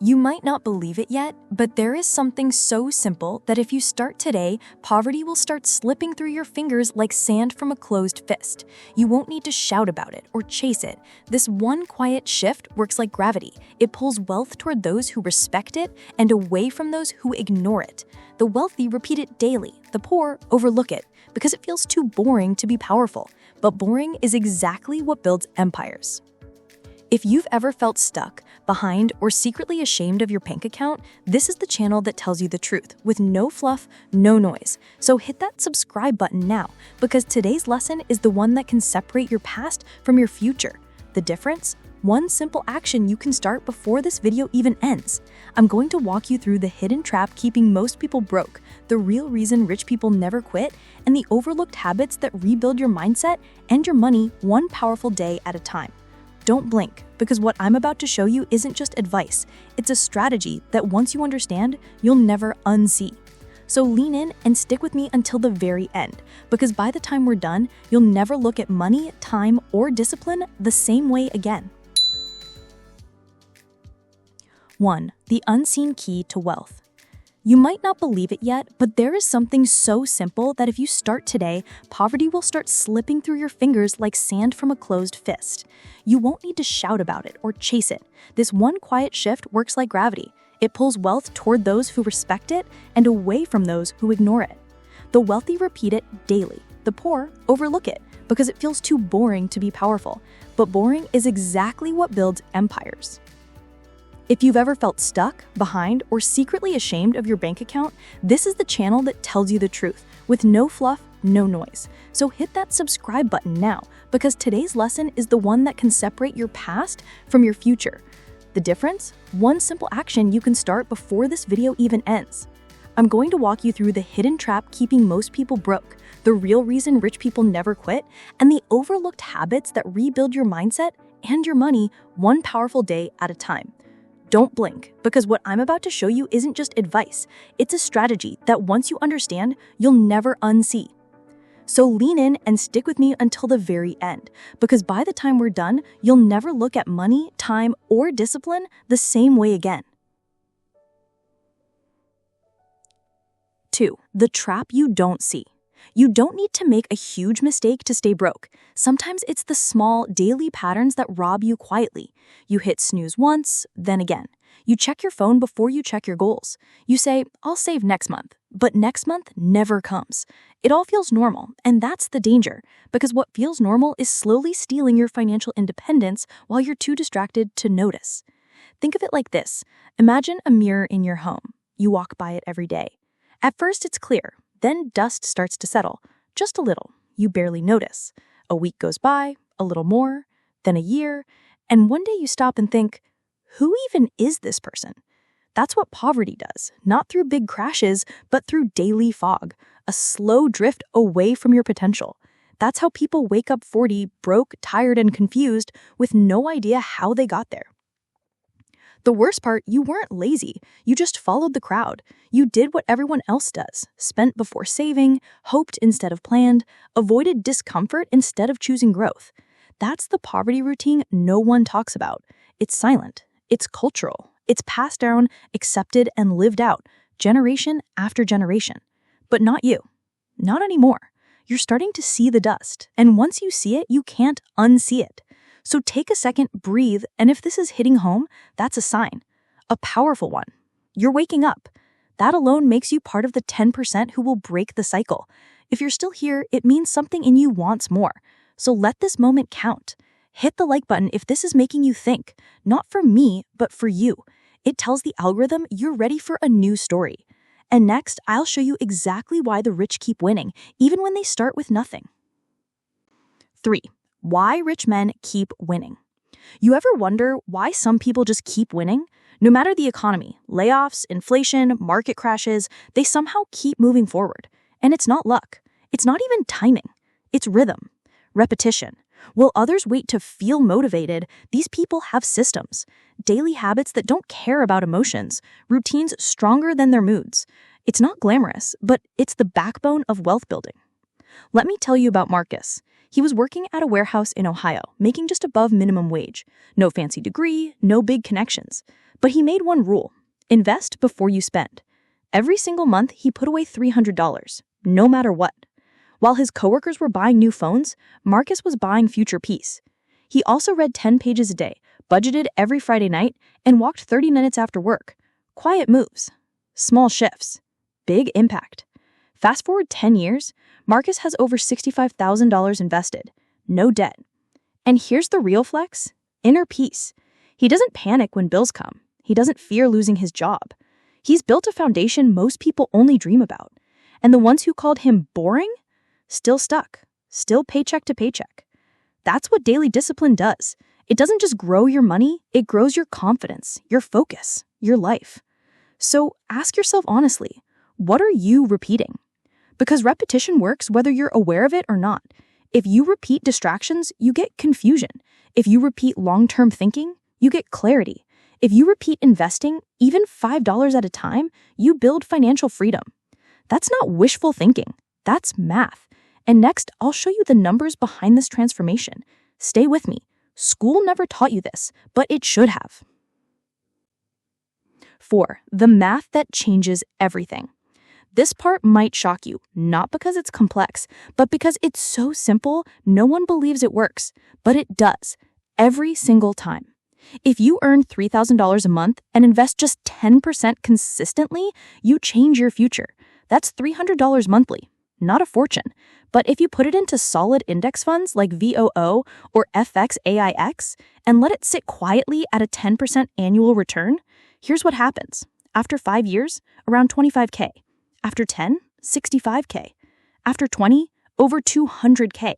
You might not believe it yet, but there is something so simple that if you start today, poverty will start slipping through your fingers like sand from a closed fist. You won't need to shout about it or chase it. This one quiet shift works like gravity. It pulls wealth toward those who respect it and away from those who ignore it. The wealthy repeat it daily, the poor overlook it because it feels too boring to be powerful. But boring is exactly what builds empires. If you've ever felt stuck, behind, or secretly ashamed of your bank account, this is the channel that tells you the truth, with no fluff, no noise. So hit that subscribe button now, because today's lesson is the one that can separate your past from your future. The difference? One simple action you can start before this video even ends. I'm going to walk you through the hidden trap keeping most people broke, the real reason rich people never quit, and the overlooked habits that rebuild your mindset and your money one powerful day at a time. Don't blink, because what I'm about to show you isn't just advice. It's a strategy that once you understand, you'll never unsee. So lean in and stick with me until the very end, because by the time we're done, you'll never look at money, time, or discipline the same way again. 1. The unseen key to wealth. You might not believe it yet, but there is something so simple that if you start today, poverty will start slipping through your fingers like sand from a closed fist. You won't need to shout about it or chase it. This one quiet shift works like gravity. It pulls wealth toward those who respect it and away from those who ignore it. The wealthy repeat it daily. The poor overlook it because it feels too boring to be powerful. But boring is exactly what builds empires. If you've ever felt stuck, behind, or secretly ashamed of your bank account, this is the channel that tells you the truth, with no fluff, no noise. So hit that subscribe button now, because today's lesson is the one that can separate your past from your future. The difference? One simple action you can start before this video even ends. I'm going to walk you through the hidden trap keeping most people broke, the real reason rich people never quit, and the overlooked habits that rebuild your mindset and your money one powerful day at a time. Don't blink, because what I'm about to show you isn't just advice. It's a strategy that once you understand, you'll never unsee. So lean in and stick with me until the very end, because by the time we're done, you'll never look at money, time, or discipline the same way again. 2. The trap you don't see. You don't need to make a huge mistake to stay broke. Sometimes it's the small, daily patterns that rob you quietly. You hit snooze once, then again. You check your phone before you check your goals. You say, I'll save next month, but next month never comes. It all feels normal, and that's the danger, because what feels normal is slowly stealing your financial independence while you're too distracted to notice. Think of it like this. Imagine a mirror in your home. You walk by it every day. At first, it's clear. Then dust starts to settle, just a little. You barely notice. A week goes by, a little more, then a year, and one day you stop and think, who even is this person? That's what poverty does, not through big crashes, but through daily fog, a slow drift away from your potential. That's how people wake up 40, broke, tired, and confused, with no idea how they got there. The worst part, you weren't lazy. You just followed the crowd. You did what everyone else does, spent before saving, hoped instead of planned, avoided discomfort instead of choosing growth. That's the poverty routine no one talks about. It's silent. It's cultural. It's passed down, accepted, and lived out, generation after generation. But not you. Not anymore. You're starting to see the dust, and once you see it, you can't unsee it. So take a second, breathe, and if this is hitting home, that's a sign. A powerful one. You're waking up. That alone makes you part of the 10% who will break the cycle. If you're still here, it means something in you wants more. So let this moment count. Hit the like button if this is making you think. Not for me, but for you. It tells the algorithm you're ready for a new story. And next, I'll show you exactly why the rich keep winning, even when they start with nothing. 3. Why rich men keep winning. You ever wonder why some people just keep winning? No matter the economy, layoffs, inflation, market crashes, they somehow keep moving forward. And it's not luck. It's not even timing. It's rhythm, repetition. While others wait to feel motivated, these people have systems, daily habits that don't care about emotions, routines stronger than their moods. It's not glamorous, but it's the backbone of wealth building. Let me tell you about Marcus. He was working at a warehouse in Ohio, making just above minimum wage. No fancy degree, no big connections. But he made one rule: invest before you spend. Every single month, he put away $300, no matter what. While his coworkers were buying new phones, Marcus was buying future peace. He also read 10 pages a day, budgeted every Friday night, and walked 30 minutes after work. Quiet moves, small shifts, big impact. Fast forward 10 years, Marcus has over $65,000 invested, no debt. And here's the real flex: inner peace. He doesn't panic when bills come. He doesn't fear losing his job. He's built a foundation most people only dream about. And the ones who called him boring? Still stuck, still paycheck to paycheck. That's what daily discipline does. It doesn't just grow your money, it grows your confidence, your focus, your life. So ask yourself honestly, what are you repeating? Because repetition works whether you're aware of it or not. If you repeat distractions, you get confusion. If you repeat long-term thinking, you get clarity. If you repeat investing, even $5 at a time, you build financial freedom. That's not wishful thinking. That's math. And next, I'll show you the numbers behind this transformation. Stay with me. School never taught you this, but it should have. 4. The math that changes everything. This part might shock you, not because it's complex, but because it's so simple, no one believes it works. But it does, every single time. If you earn $3,000 a month and invest just 10% consistently, you change your future. That's $300 monthly, not a fortune. But if you put it into solid index funds like VOO or FXAIX and let it sit quietly at a 10% annual return, here's what happens. After 5 years, around $25K. After 10, $65K. After 20, over $200K.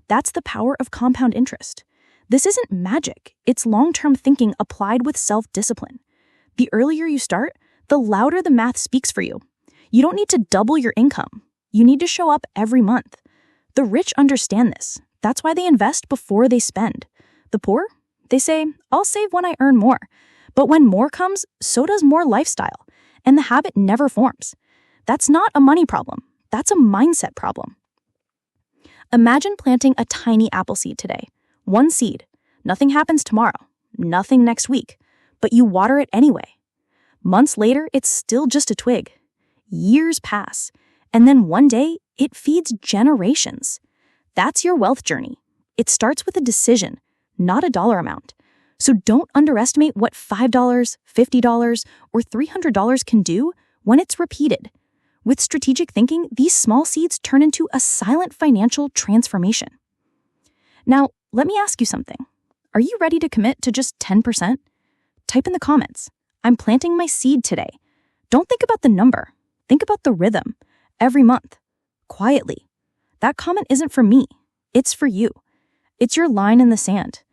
That's the power of compound interest. This isn't magic. It's long-term thinking applied with self-discipline. The earlier you start, the louder the math speaks for you. You don't need to double your income. You need to show up every month. The rich understand this. That's why they invest before they spend. The poor? They say, I'll save when I earn more. But when more comes, so does more lifestyle. And the habit never forms. That's not a money problem. That's a mindset problem. Imagine planting a tiny apple seed today. One seed. Nothing happens tomorrow. Nothing next week. But you water it anyway. Months later, it's still just a twig. Years pass. And then one day, it feeds generations. That's your wealth journey. It starts with a decision, not a dollar amount. So don't underestimate what $5, $50, or $300 can do when it's repeated. With strategic thinking, these small seeds turn into a silent financial transformation. Now, let me ask you something. Are you ready to commit to just 10%? Type in the comments. I'm planting my seed today. Don't think about the number. Think about the rhythm. Every month. Quietly. That comment isn't for me. It's for you. It's your line in the sand.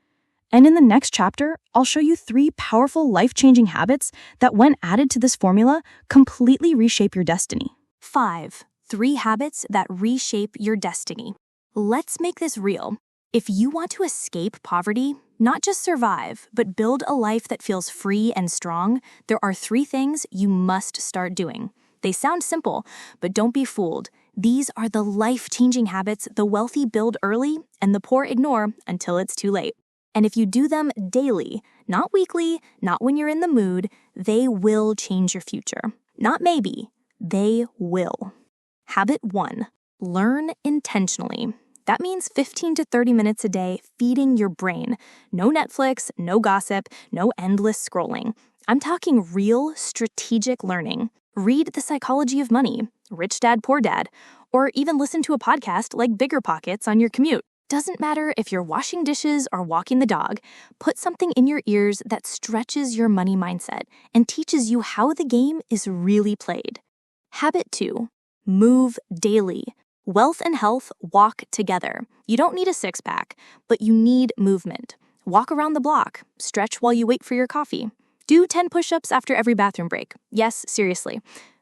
And in the next chapter, I'll show you 3 powerful life-changing habits that, when added to this formula, completely reshape your destiny. 5. 3 habits that reshape your destiny. Let's make this real. If you want to escape poverty, not just survive, but build a life that feels free and strong, there are 3 things you must start doing. They sound simple, but don't be fooled. These are the life-changing habits the wealthy build early and the poor ignore until it's too late. And if you do them daily, not weekly, not when you're in the mood, they will change your future. Not maybe, they will. Habit 1. Learn intentionally. That means 15 to 30 minutes a day feeding your brain. No Netflix, no gossip, no endless scrolling. I'm talking real strategic learning. Read The Psychology of Money, Rich Dad, Poor Dad, or even listen to a podcast like Bigger Pockets on your commute. Doesn't matter if you're washing dishes or walking the dog, put something in your ears that stretches your money mindset and teaches you how the game is really played. Habit 2. Move daily. Wealth and health walk together. You don't need a six-pack, but you need movement. Walk around the block. Stretch while you wait for your coffee. Do 10 push-ups after every bathroom break. Yes, seriously.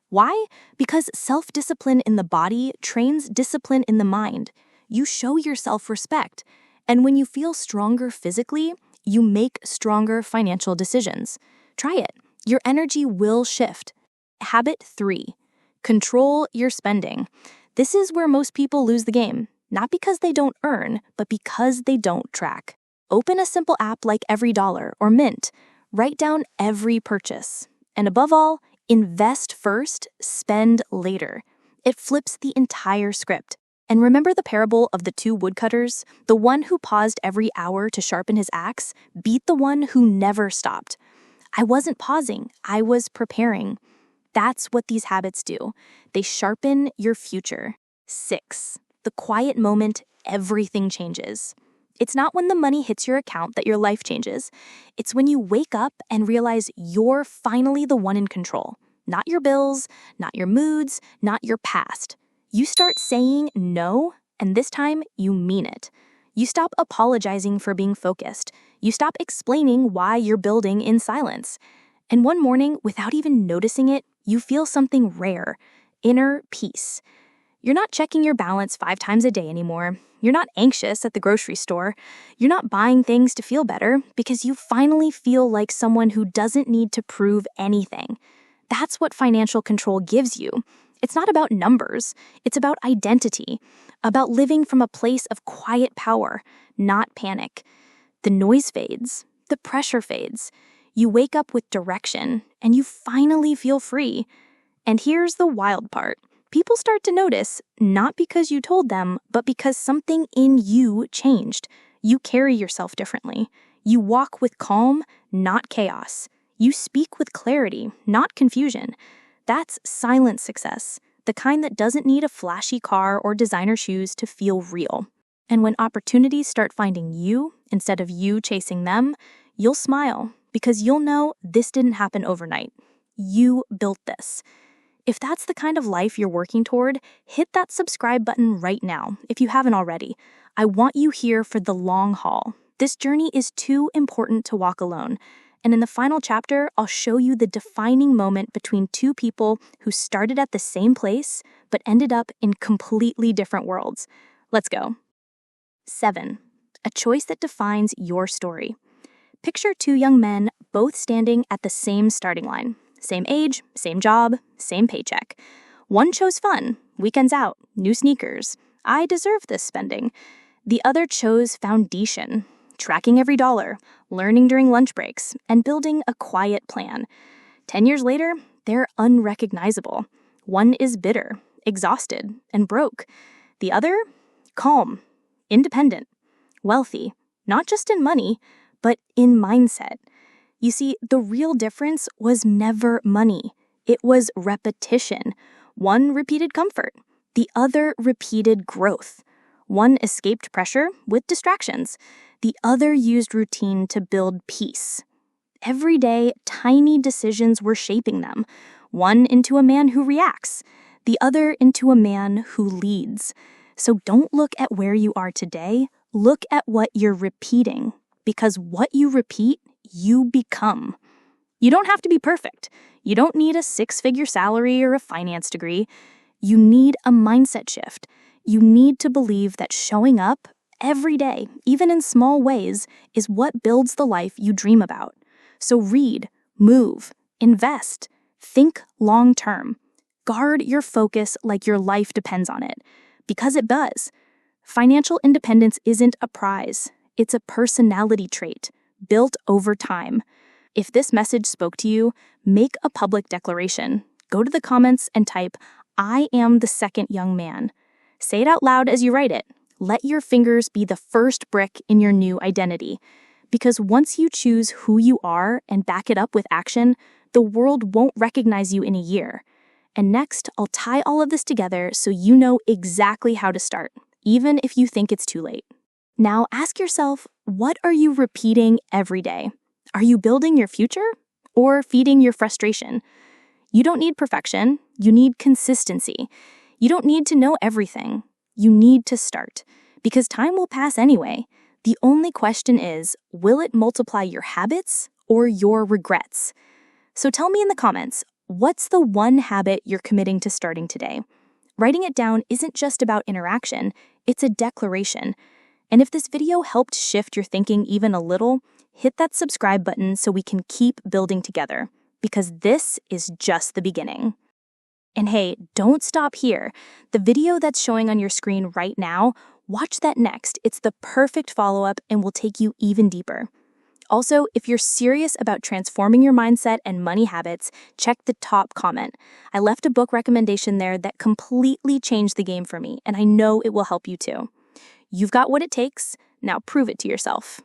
Why? Because self-discipline in the body trains discipline in the mind. You show yourself respect. And when you feel stronger physically, you make stronger financial decisions. Try it. Your energy will shift. Habit 3. Control your spending. This is where most people lose the game. not because they don't earn, but because they don't track. Open a simple app like EveryDollar or Mint. Write down every purchase. And above all, invest first, spend later. It flips the entire script. And remember the parable of the two woodcutters? The one who paused every hour to sharpen his axe beat the one who never stopped. I wasn't pausing, I was preparing. That's what these habits do. They sharpen your future. 6. The quiet moment everything changes. It's not when the money hits your account that your life changes. It's when you wake up and realize you're finally the one in control. Not your bills, not your moods, not your past. You start saying no, and this time you mean it. You stop apologizing for being focused. You stop explaining why you're building in silence. And one morning, without even noticing it, you feel something rare, inner peace. You're not checking your balance 5 times a day anymore. You're not anxious at the grocery store. You're not buying things to feel better because you finally feel like someone who doesn't need to prove anything. That's what financial control gives you. It's not about numbers. It's about identity, about living from a place of quiet power, not panic. The noise fades. The pressure fades. You wake up with direction, and you finally feel free. And here's the wild part. People start to notice, not because you told them, but because something in you changed. You carry yourself differently. You walk with calm, not chaos. You speak with clarity, not confusion. That's silent success, the kind that doesn't need a flashy car or designer shoes to feel real. And when opportunities start finding you instead of you chasing them, you'll smile because you'll know this didn't happen overnight. You built this. If that's the kind of life you're working toward, hit that subscribe button right now if you haven't already. I want you here for the long haul. This journey is too important to walk alone. And in the final chapter, I'll show you the defining moment between two people who started at the same place but ended up in completely different worlds. Let's go. 7. A choice that defines your story. Picture 2 young men both standing at the same starting line. Same age, same job, same paycheck. One chose fun, weekends out, new sneakers. I deserve this spending. The other chose foundation. Tracking every dollar, learning during lunch breaks, and building a quiet plan. 10 years later, they're unrecognizable. One is bitter, exhausted, and broke. The other, calm, independent, wealthy, not just in money, but in mindset. You see, the real difference was never money. It was repetition. One repeated comfort, the other repeated growth. One escaped pressure with distractions. The other used routine to build peace. Every day, tiny decisions were shaping them. One into a man who reacts, the other into a man who leads. So don't look at where you are today, look at what you're repeating. Because what you repeat, you become. You don't have to be perfect. You don't need a 6-figure salary or a finance degree. You need a mindset shift. You need to believe that showing up every day, even in small ways, is what builds the life you dream about. So read, move, invest, think long-term. Guard your focus like your life depends on it, because it does. Financial independence isn't a prize. It's a personality trait built over time. If this message spoke to you, make a public declaration. Go to the comments and type, "I am the second young man." Say it out loud as you write it. Let your fingers be the first brick in your new identity. Because once you choose who you are and back it up with action, the world won't recognize you in a year. And next, I'll tie all of this together so you know exactly how to start, even if you think it's too late. Now ask yourself, what are you repeating every day? Are you building your future or feeding your frustration? You don't need perfection, you need consistency. You don't need to know everything. You need to start, because time will pass anyway. The only question is, will it multiply your habits or your regrets? So tell me in the comments, what's the one habit you're committing to starting today? Writing it down isn't just about interaction, it's a declaration. And if this video helped shift your thinking even a little, hit that subscribe button so we can keep building together, because this is just the beginning. And hey, don't stop here. The video that's showing on your screen right now Watch that next. It's the perfect follow-up and will take you even deeper. Also, if you're serious about transforming your mindset and money habits, check the top comment. I left a book recommendation there that completely changed the game for me, and I know it will help you too. You've got what it takes. Now prove it to yourself.